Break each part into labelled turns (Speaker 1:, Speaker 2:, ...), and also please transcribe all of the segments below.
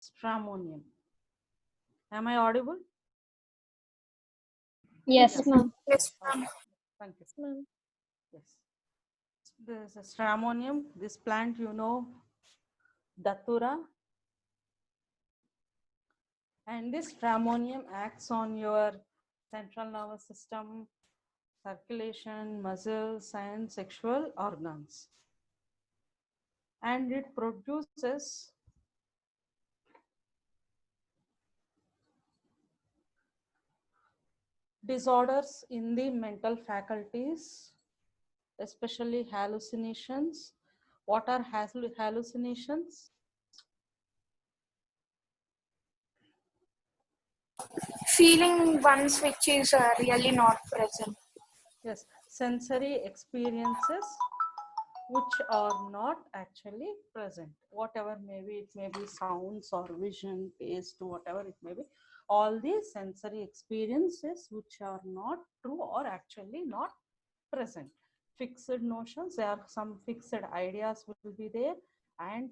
Speaker 1: stramonium. Am I audible?
Speaker 2: Yes,
Speaker 1: Yes.
Speaker 2: ma'am.
Speaker 3: Yes,
Speaker 1: Okay.
Speaker 3: ma'am.
Speaker 1: Thank you.
Speaker 2: Ma'am.
Speaker 1: Yes. This is stramonium. This plant, you know, datura. And this stramonium acts on your central nervous system, circulation, muscles, and sexual organs. And it produces disorders in the mental faculties, especially hallucinations. What are hallucinations?
Speaker 3: Feeling ones which is really not present.
Speaker 1: Yes, sensory experiences which are not actually present. Whatever maybe, it may be sounds or vision, taste, whatever it may be. All these sensory experiences which are not true or actually not present. Fixed notions, there are some fixed ideas will be there, and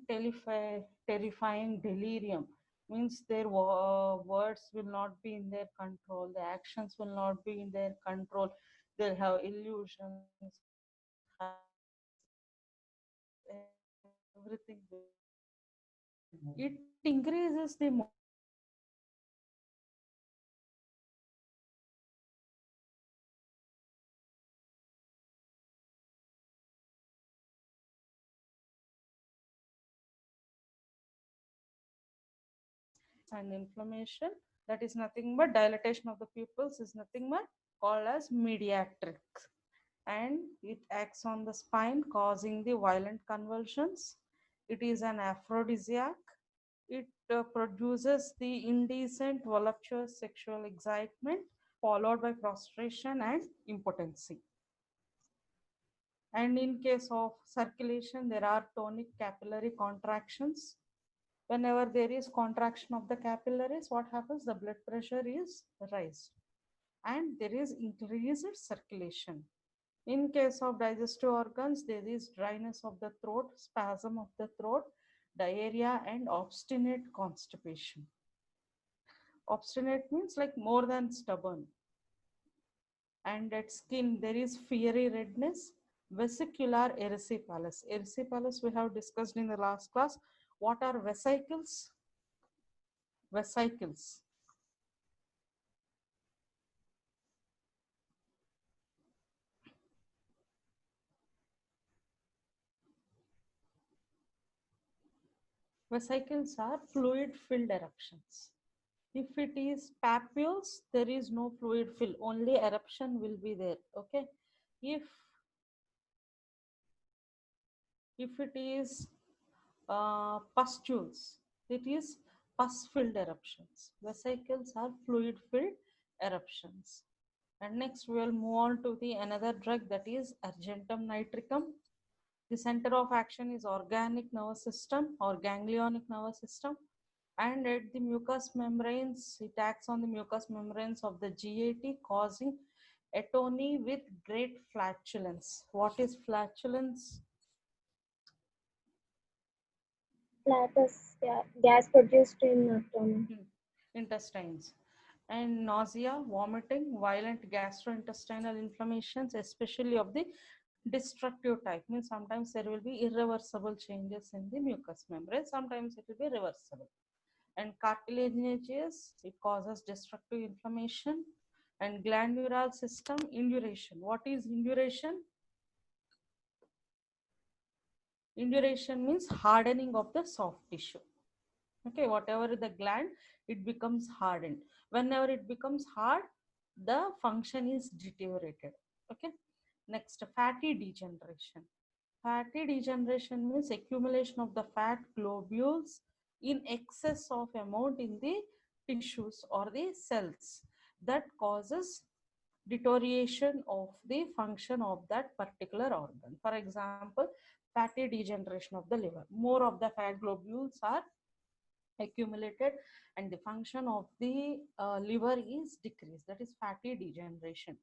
Speaker 1: terrifying delirium means their words will not be in their control, the actions will not be in their control, they'll have illusions, hallucinations, everything will be there. It increases the and inflammation, that is nothing but dilatation of the pupils is nothing but called as mediatrix, and it acts on the spine causing the violent convulsions. It is an aphrodisiac. It produces the indecent voluptuous sexual excitement followed by prostration and impotency. And in case of circulation, there are tonic capillary contractions. Whenever there is contraction of the capillaries, what happens? The blood pressure is raised and there is increased circulation. In case of digestive organs, there is dryness of the throat, spasm of the throat, diarrhea, and obstinate constipation. Obstinate means like more than stubborn. And at skin, there is fiery redness, vesicular erysipelas. Erysipelas we have discussed in the last class. What are vesicles? Vesicles. Vesicles are fluid-filled eruptions. If it is papules, there is no fluid fill, only eruption will be there. Okay. If it is pustules, it is pus-filled eruptions. Vesicles are fluid-filled eruptions. And next we will move on to the another drug, that is argentum nitricum. The center of action is organic nervous system or ganglionic nervous system, and at the mucous membranes, it acts on the mucous membranes of the GAT, causing atony with great flatulence. What is flatulence?
Speaker 2: Flatus, gas produced in abdomen.
Speaker 1: Intestines. And nausea, vomiting, violent gastrointestinal inflammations, especially of the destructive type, means sometimes there will be irreversible changes in the mucous membrane, sometimes it will be reversible. And cartilaginous, it causes destructive inflammation. And glandular system, induration. What is induration? Induration means hardening of the soft tissue. Okay, whatever the gland, it becomes hardened. Whenever it becomes hard, the function is deteriorated. Okay. Next, fatty degeneration. Fatty degeneration means accumulation of the fat globules in excess of amount in the tissues or the cells, that causes deterioration of the function of that particular organ. For example, fatty degeneration of the liver. More of the fat globules are accumulated and the function of the liver is decreased, that is fatty degeneration.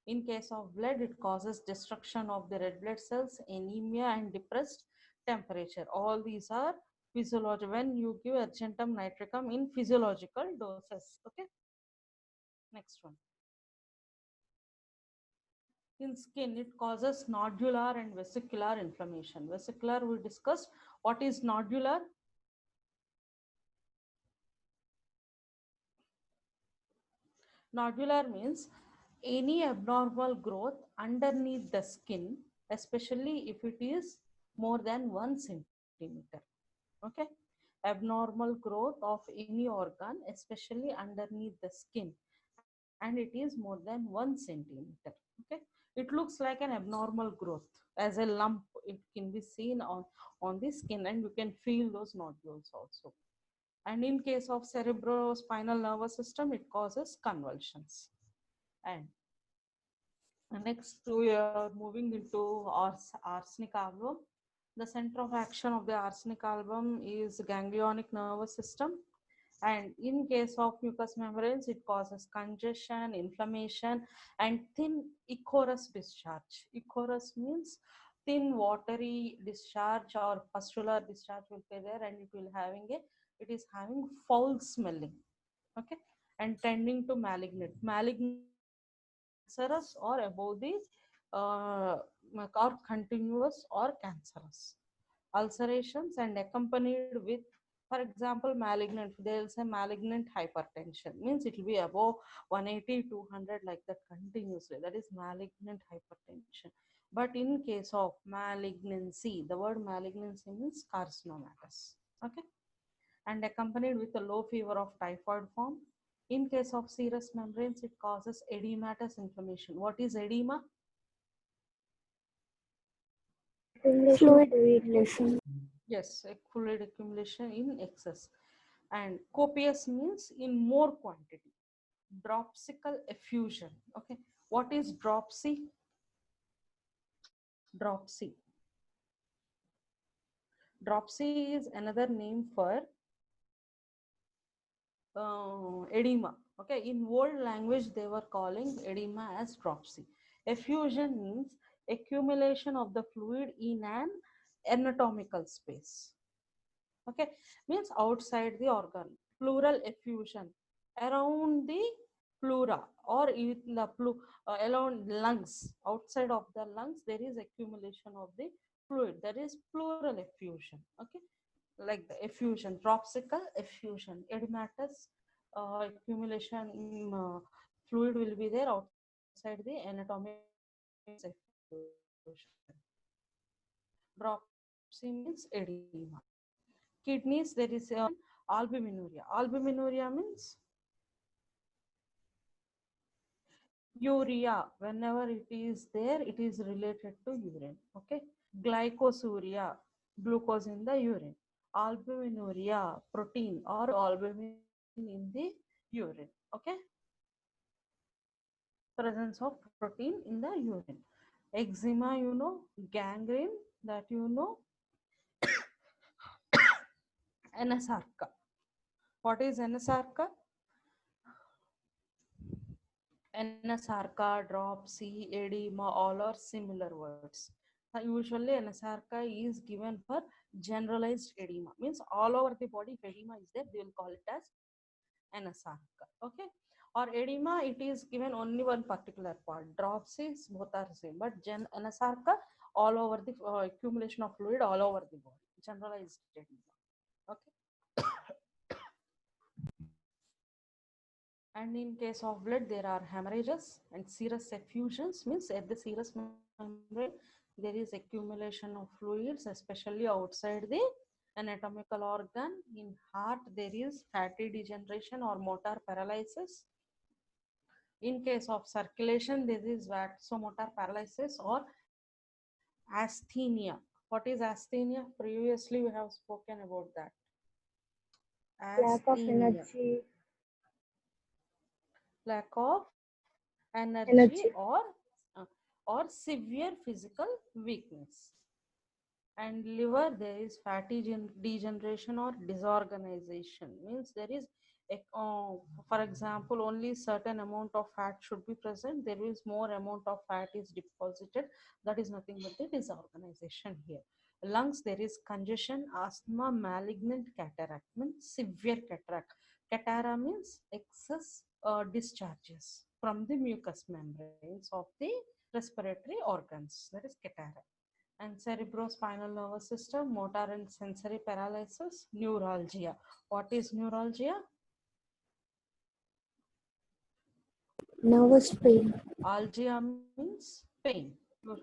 Speaker 1: In case of blood, it causes destruction of the red blood cells, anemia, and depressed temperature. All these are Physiology, when you give argentum nitricum in physiological doses. Okay, next one. In skin, it causes nodular and vesicular inflammation. Vesicular, we discussed. What is nodular? Nodular means any abnormal growth underneath the skin, especially if it is more than 1 centimeter. Okay, abnormal growth of any organ, especially underneath the skin, and it is more than 1 centimeter. Okay, it looks like an abnormal growth as a lump. It can be seen on the skin, and you can feel those nodules also. And in case of cerebrospinal nervous system, it causes convulsions. And next, we are moving into arsenic album. The center of action of the arsenic album is ganglionic nervous system. And in case of mucous membranes, it causes congestion, inflammation, and thin ichorous discharge. Ichorous means thin watery discharge or pustular discharge will be there, and it is having foul smelling. Okay, and tending to malignant cancerous or above the or continuous or cancerous ulcerations, and accompanied with, for example, malignant, they'll say malignant hypertension means it will be above 180 200 like that continuously, that is malignant hypertension. But in case of malignancy, the word malignancy means carcinomatous. Okay, and accompanied with a low fever of typhoid form. In case of serous membranes, it causes edematous inflammation. What is edema?
Speaker 2: Accumulation
Speaker 3: Fluid
Speaker 2: of fluid.
Speaker 3: accumulation.
Speaker 1: Yes, a fluid accumulation in excess. And copious means in more quantity. Dropsical effusion. Okay, what is dropsy? Dropsy. Dropsy is another name for edema. Okay, in old language they were calling edema as dropsy. Effusion means accumulation of the fluid in an anatomical space. Okay, means outside the organ. Pleural effusion around the pleura or in the around lungs. Outside of the lungs there is accumulation of the fluid, there is pleural effusion. Okay, like the effusion, dropsical effusion, edematous accumulation in fluid will be there outside the anatomic effusion. Dropsy means edema. Kidneys, there is albuminuria. Albuminuria means urea. Whenever it is there, it is related to urine. Okay, glycosuria, glucose in the urine. Albuminuria, protein or albumin in the urine. Okay, presence of protein in the urine. Eczema, you know, gangrene, that you know, anasarca. What is anasarca? Anasarca, dropsy, edema, all are similar words. Usually, anasarca is given for generalized edema, means all over the body. If edema is there, they will call it as anasarca. Okay, or edema, it is given only one particular part. Dropsies, both are same, but anasarca, all over the accumulation of fluid all over the body, generalized edema. Okay. And in case of blood, there are hemorrhages and serous effusions, means at the serous membrane, there is accumulation of fluids, especially outside the anatomical organ. In heart, there is fatty degeneration or motor paralysis. In case of circulation, there is vasomotor paralysis or asthenia. What is asthenia? Previously, we have spoken about that.
Speaker 2: Lack of
Speaker 1: Asthenia.
Speaker 2: energy.
Speaker 1: Lack of energy,
Speaker 2: Energy.
Speaker 1: uh, or severe physical weakness. And liver, there is fatty degeneration or disorganization, means there is for example, only certain amount of fat should be present, there is more amount of fat is deposited, that is nothing but the disorganization here. Lungs, there is congestion, asthma, malignant cataract means severe cataract. Catara means excess discharges from the mucous membranes of the respiratory organs, that is cataract. And cerebrospinal nervous system, motor and sensory paralysis, neuralgia. What is neuralgia?
Speaker 2: Nervous pain.
Speaker 1: Algia means pain.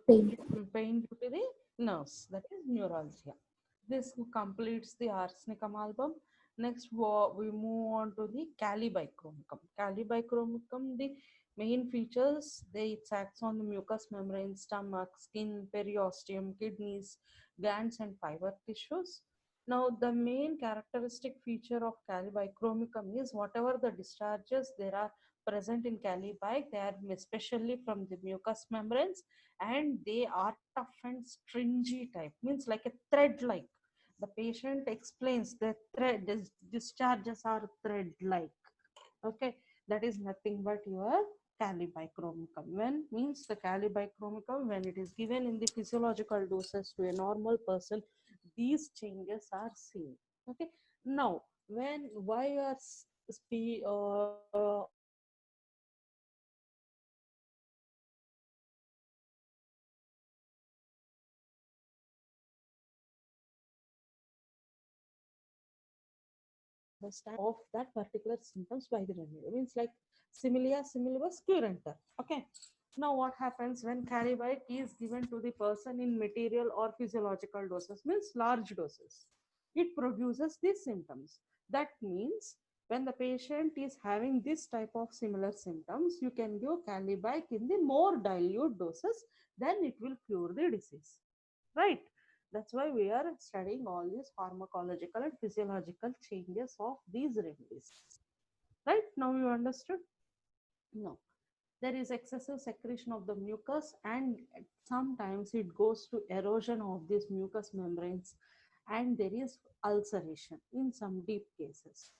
Speaker 2: Pain.
Speaker 1: Pain due to the nerves, that is neuralgia. This completes the arsenicum album. Next, we move on to the calibichromicum. Calibichromicum, the main features, it acts on the mucous membrane, stomach, skin, periosteum, kidneys, glands, and fiber tissues. Now, the main characteristic feature of calibichromicum is whatever the discharges there are present in calibic, they are especially from the mucous membranes, and they are tough and stringy type, means like a thread like. The patient explains the thread discharges are thread like. Okay, that is nothing but your calibichromicum. When means the calibichromicum, when it is given in the physiological doses to a normal person, these changes are seen. Okay, now when why are understand of that particular symptoms by the remedy, means like similia similibus curanter. Okay, now what happens when calibic is given to the person in material or physiological doses, means large doses, it produces these symptoms. That means when the patient is having this type of similar symptoms, you can give calibic in the more dilute doses, then it will cure the disease, right? That's why we are studying all these pharmacological and physiological changes of these remedies. Right? Now you understood? No. There is excessive secretion of the mucus, and sometimes it goes to erosion of these mucous membranes, and there is ulceration in some deep cases.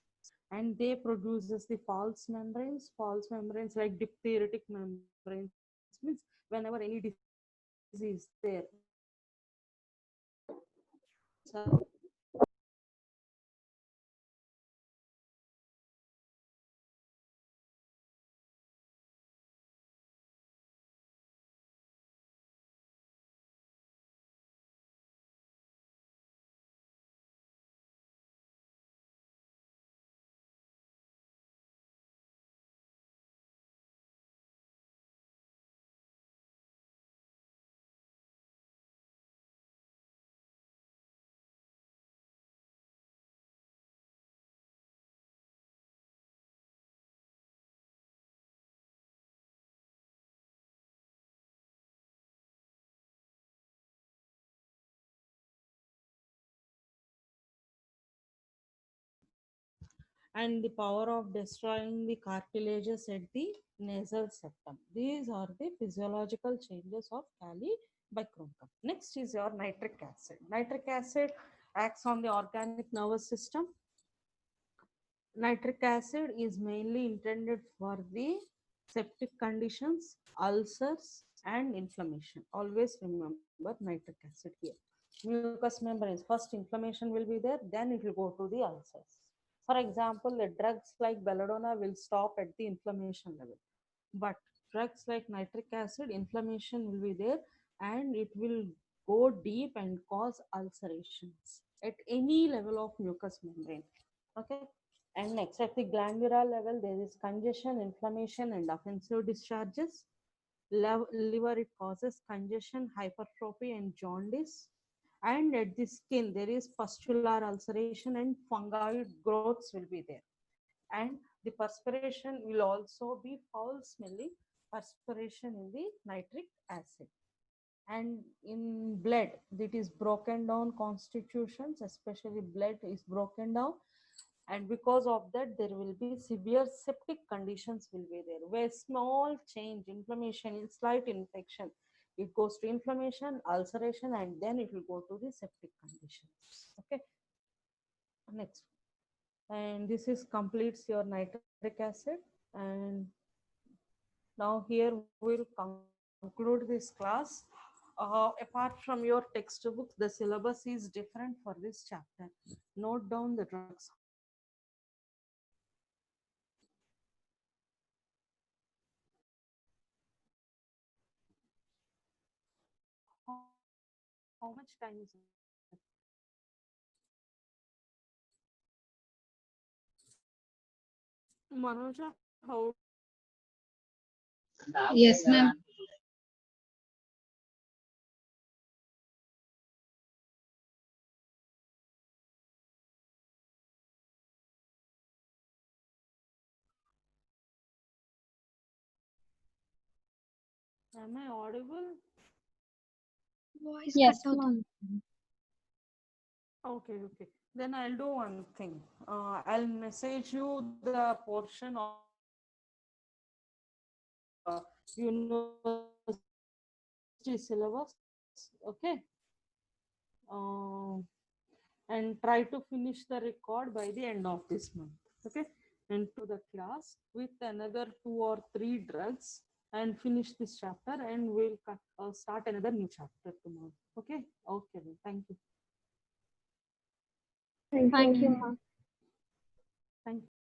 Speaker 1: And they produces the false membranes like diphtheritic membranes, means whenever any disease is there, and the power of destroying the cartilages at the nasal septum. These are the physiological changes of calibichromicum. Next is your nitric acid. Nitric acid acts on the organic nervous system. Nitric acid is mainly intended for the septic conditions, ulcers, and inflammation. Always remember nitric acid here. Mucous membranes, first inflammation will be there, then it will go to the ulcers. For example, the drugs like belladonna will stop at the inflammation level. But drugs like nitric acid, inflammation will be there, and it will go deep and cause ulcerations at any level of mucous membrane. Okay. And next, at the glandular level, there is congestion, inflammation, and offensive discharges. Liver, it causes congestion, hypertrophy, and jaundice. And at the skin, there is pustular ulceration and fungoid growths will be there. And the perspiration will also be foul smelling perspiration in the nitric acid. And in blood, it is broken down constitutions, especially blood is broken down, and because of that there will be severe septic conditions will be there, where small change, inflammation in slight infection, it goes to inflammation, ulceration, and then it will go to the septic conditions. Okay, next. And this is completes your nitric acid. And now here we'll conclude this class. apart from your textbook, the syllabus is different for this chapter. Note down the drugs. How much time is it? Manoja, how?
Speaker 4: Yes, ma'am.
Speaker 1: Am I audible?
Speaker 2: Voice
Speaker 4: Yes,
Speaker 2: cut
Speaker 4: ma'am.
Speaker 2: అవుతుంది.
Speaker 1: Okay, okay. Then I'll do one thing. I'll message you the portion of university syllabus. Okay. Uh, and try to finish the record by the end of this month. Okay. And to the class with another 2 or 3 drugs and finish this chapter, and we'll start another new chapter tomorrow. Okay. Okay. Then. Thank you.
Speaker 2: Thank
Speaker 4: Thank
Speaker 2: you.
Speaker 4: you, ma'am.